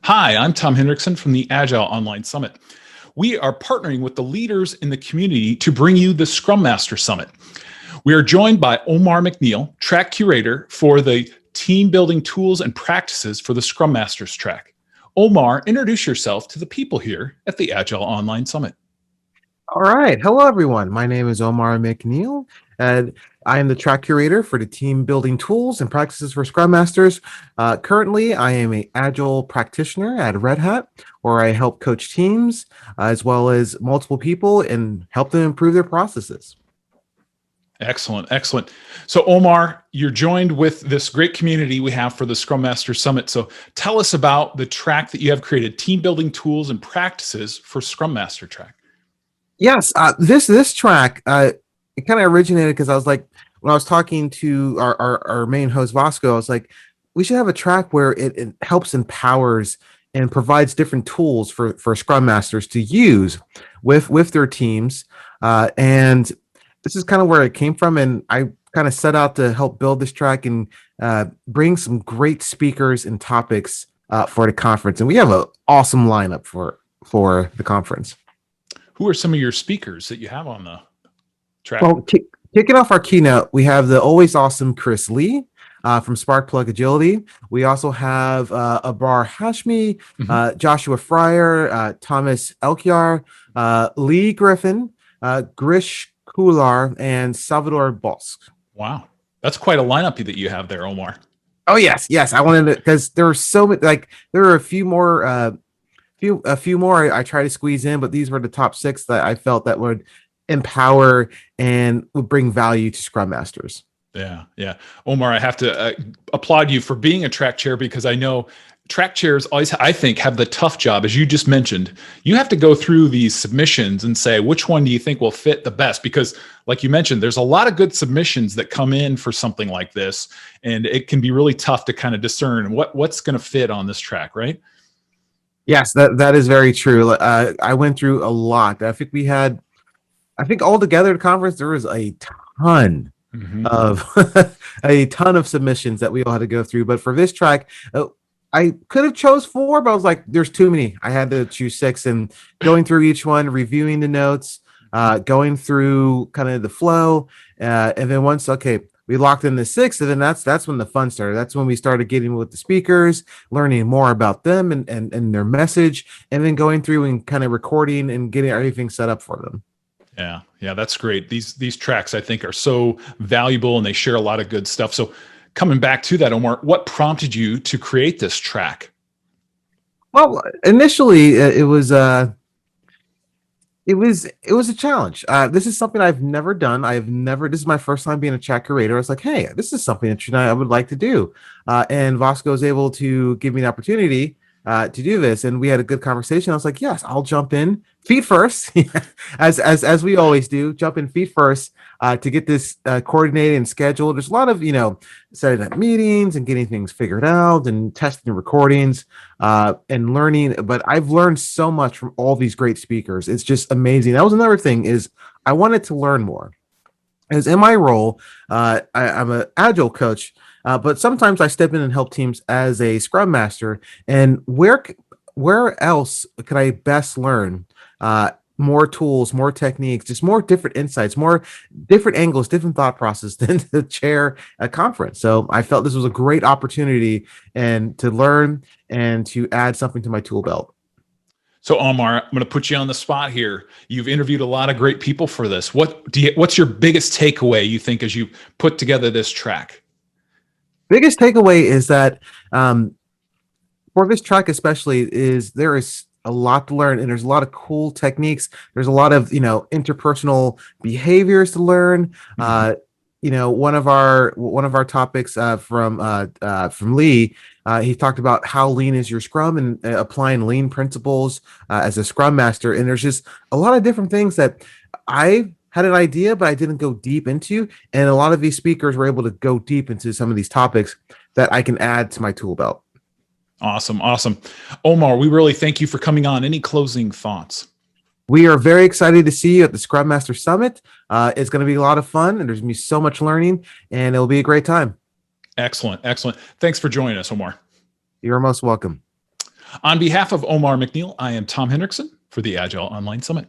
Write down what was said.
Hi, I'm Tom Hendrickson from the Agile Online Summit. We are partnering with the leaders in the community to bring you the Scrum Master Summit. We are joined by Omar McNeil, track curator for the team building tools and practices for the Scrum Masters track. Omar, introduce yourself to the people here at the Agile Online Summit. All right. Hello, everyone. My name is Omar McNeil, and I am the track curator for the team building tools and practices for Scrum Masters. Currently, I am an Agile practitioner at Red Hat, where I help coach teams as well as multiple people and help them improve their processes. Excellent, excellent. So Omar, you're joined with this great community we have for the Scrum Master Summit. So tell us about the track that you have created, team building tools and practices for Scrum Master track. Yes, this track it kind of originated because I was like, when I was talking to our main host Vasco, I was like, we should have a track where it helps empowers and provides different tools for Scrum Masters to use with their teams, and this is kind of where it came from. And I kind of set out to help build this track and bring some great speakers and topics for the conference, and we have an awesome lineup for the conference. Who are some of your speakers that you have on the track? Well, kicking off our keynote, we have the always awesome Chris Lee from Sparkplug Agility. We also have Abar Hashmi, Joshua Fryer, Thomas Elkyar, Lee Griffin, Grish Kular, and Salvador Bosch. Wow. That's quite a lineup that you have there, Omar. Oh, yes. I wanted to, because there were so many, there were a few more I try to squeeze in, but these were the top 6 that I felt that would empower and would bring value to Scrum Masters. Yeah. Omar, I have to applaud you for being a track chair, because I know track chairs always, I think, have the tough job. As you just mentioned, you have to go through these submissions and say, which one do you think will fit the best? Because like you mentioned, there's a lot of good submissions that come in for something like this, and it can be really tough to kind of discern what's going to fit on this track, right? Yes, that is very true. I went through a lot. I think altogether at the conference, there was a ton of a ton of submissions that we all had to go through. But for this track, I could have chose 4, but I was like, there's too many. I had to choose 6, and going through each one, reviewing the notes, going through kind of the flow, and then once we locked in the 6th, and then that's when the fun started. That's when we started getting with the speakers, learning more about them and their message, and then going through and kind of recording and getting everything set up for them. Yeah, that's great. These tracks, I think, are so valuable, and they share a lot of good stuff. So coming back to that, Omar, what prompted you to create this track? Well, initially it was a challenge. This is something I've never done. This is my first time being a chat curator. I was like, hey, this is something that I would like to do. And Vasco was able to give me an opportunity to do this. And we had a good conversation. I was like, yes, I'll jump in feet first, as we always do, jump in feet first to get this coordinated and scheduled. There's a lot of, setting up meetings and getting things figured out and testing recordings and learning. But I've learned so much from all these great speakers. It's just amazing. That was another thing, is I wanted to learn more. As in my role, I'm an Agile coach, but sometimes I step in and help teams as a Scrum Master. And where else could I best learn more tools, more techniques, just more different insights, more different angles, different thought process than to chair a conference? So I felt this was a great opportunity and to learn and to add something to my tool belt. So Omar, I'm going to put you on the spot here. You've interviewed a lot of great people for this. What's your biggest takeaway, you think, as you put together this track? Biggest takeaway is that for this track especially, is there is a lot to learn, and there's a lot of cool techniques. There's a lot of interpersonal behaviors to learn. One of our topics from Lee, he talked about how lean is your Scrum and applying lean principles as a Scrum Master. And there's just a lot of different things that I had an idea, but I didn't go deep into. And a lot of these speakers were able to go deep into some of these topics that I can add to my tool belt. Awesome. Omar, we really thank you for coming on. Any closing thoughts? We are very excited to see you at the Scrum Master Summit. It's going to be a lot of fun, and there's going to be so much learning, and it'll be a great time. Excellent. Thanks for joining us, Omar. You're most welcome. On behalf of Omar McNeil, I am Tom Hendrickson for the Agile Online Summit.